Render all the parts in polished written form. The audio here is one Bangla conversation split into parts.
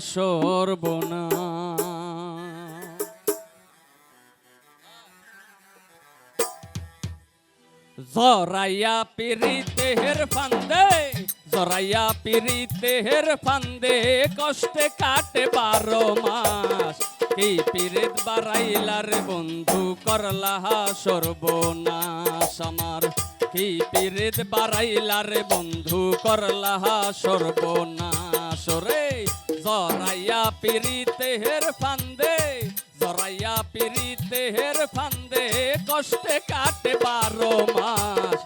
সর্বনাশ। জরাইয়া পিরিতের ফান্দে, জরাইয়া পিরিতের ফান্দে, কষ্টে কাটে 12 মাস। এই পিরিত বাড়াইলার বন্ধু করলা সর্বনাশ আমার। এই পিরিত বাড়াইলার বন্ধু করলা সর্বনাশ রে। জরাইয়া পিরিতের ফান্দে, জরাইয়া পিরিতের ফান্দে, কষ্টে কাটে 12 মাস।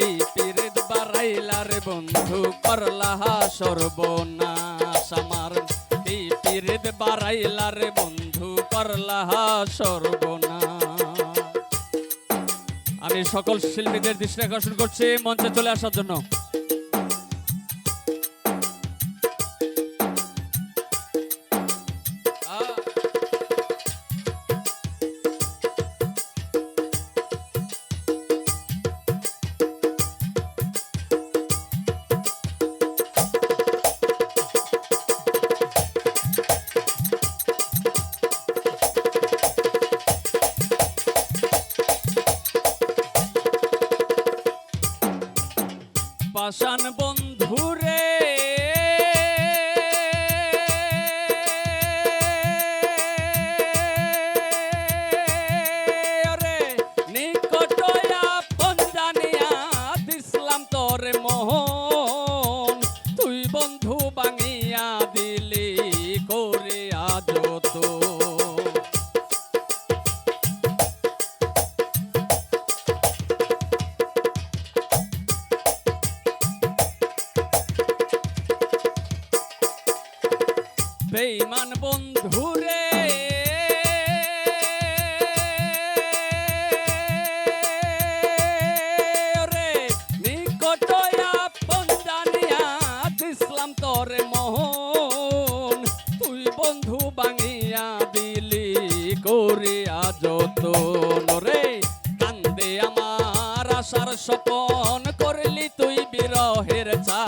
এই পিরিত বাড়াইলার বন্ধু করলা সর্বনাশ আমার। এই পিরিত বাড়াইলার বন্ধু করলা সর্বনাশ। আমি সকল শিল্পীদের দৃষ্টি আকর্ষণ করছি মঞ্চে চলে আসার জন্য। পাষাণ বন্ধুরে ওরে, নিকট আপন জানিয়া দিসলাম তোরে মোহন। তুই বন্ধু ভাঙিয়া দিলি করে আজত। বেঈমান বন্ধুরে ওরে, নিকট আপন জানিয়া দিসলাম তোরে মোহন। তুই বন্ধু ভাঙিয়া দিলি করিয়া যতন রে। কান্দে আমার আশার স্বপন, করলি তুই বিরহের চা।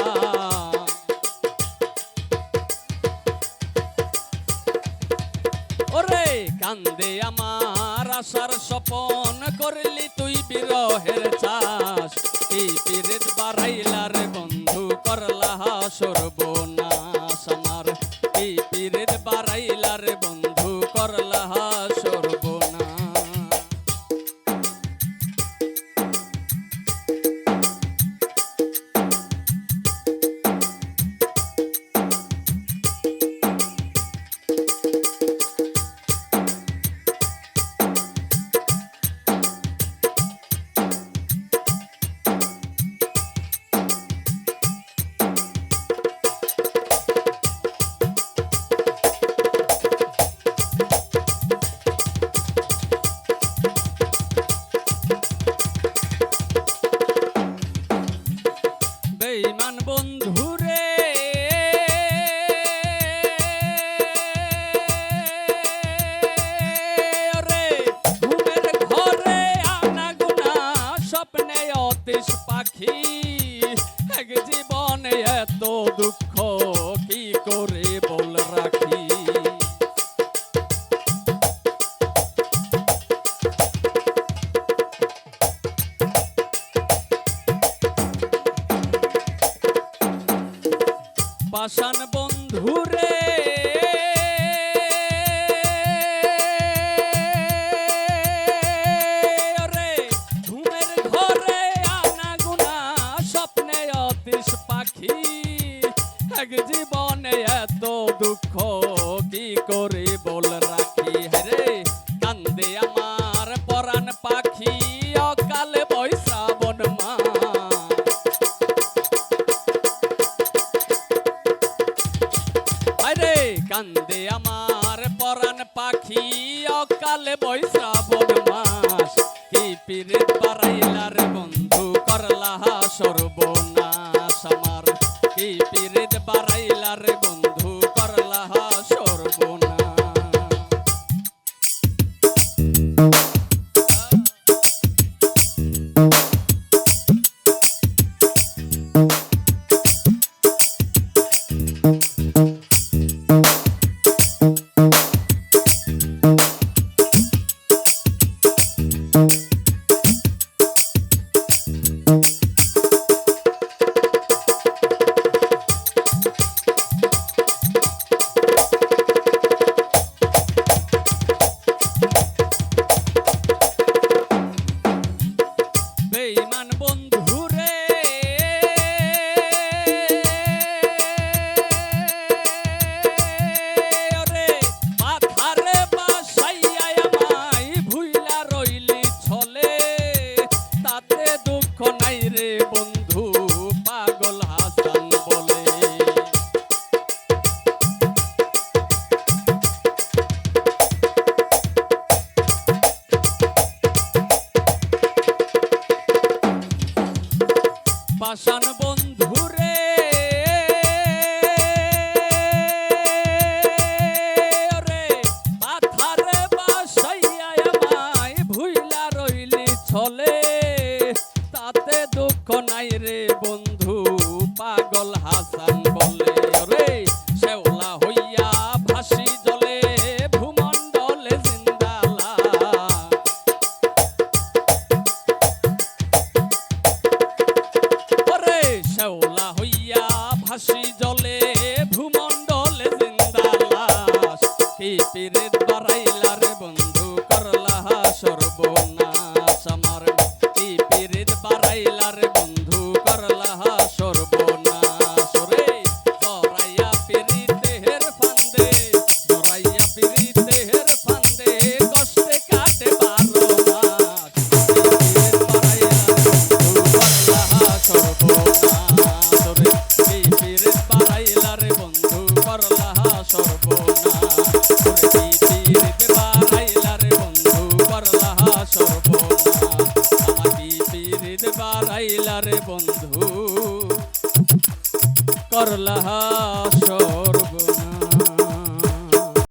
ওরে কান্দে আমার আশার স্বপন, করলি তুই বিরহের চাষ। এই পিরিত বাড়াইলার বন্ধু করলা সর্বনাশ আমার। এই পিরিত বাড়াইলার বন্ধু করলা সর্বনাশ। বেঈমান বন্ধুরে ওরে, ঘুমের ঘরে আনাগোনা, স্বপ্নে অতিশ পাখি। এক জীবনে এত দুঃখ কি করে বল রাখি। পাষাণ বন্ধুরে ওরে, ঘুমের ঘরে আনাগোনা, স্বপ্নে অতিশ পাখি। এক জীবনে এত দুঃখ কি করে বল রাখি। হরে কান্দে আমার পরাণ পাখি, অকালে বৈশ্রাবণ মা। কান্দে আমার পরাণ পাখি, অকালে বৈশ্রাবণ মাস। কি পিরিত বাড়াইলার বন্ধু করলা সর্বনাশ আমার। কি পিরিত বাড়াইলার বন্ধু করলা সর্বনাশ। শহীদ বারাইলা রে বন্ধু করলা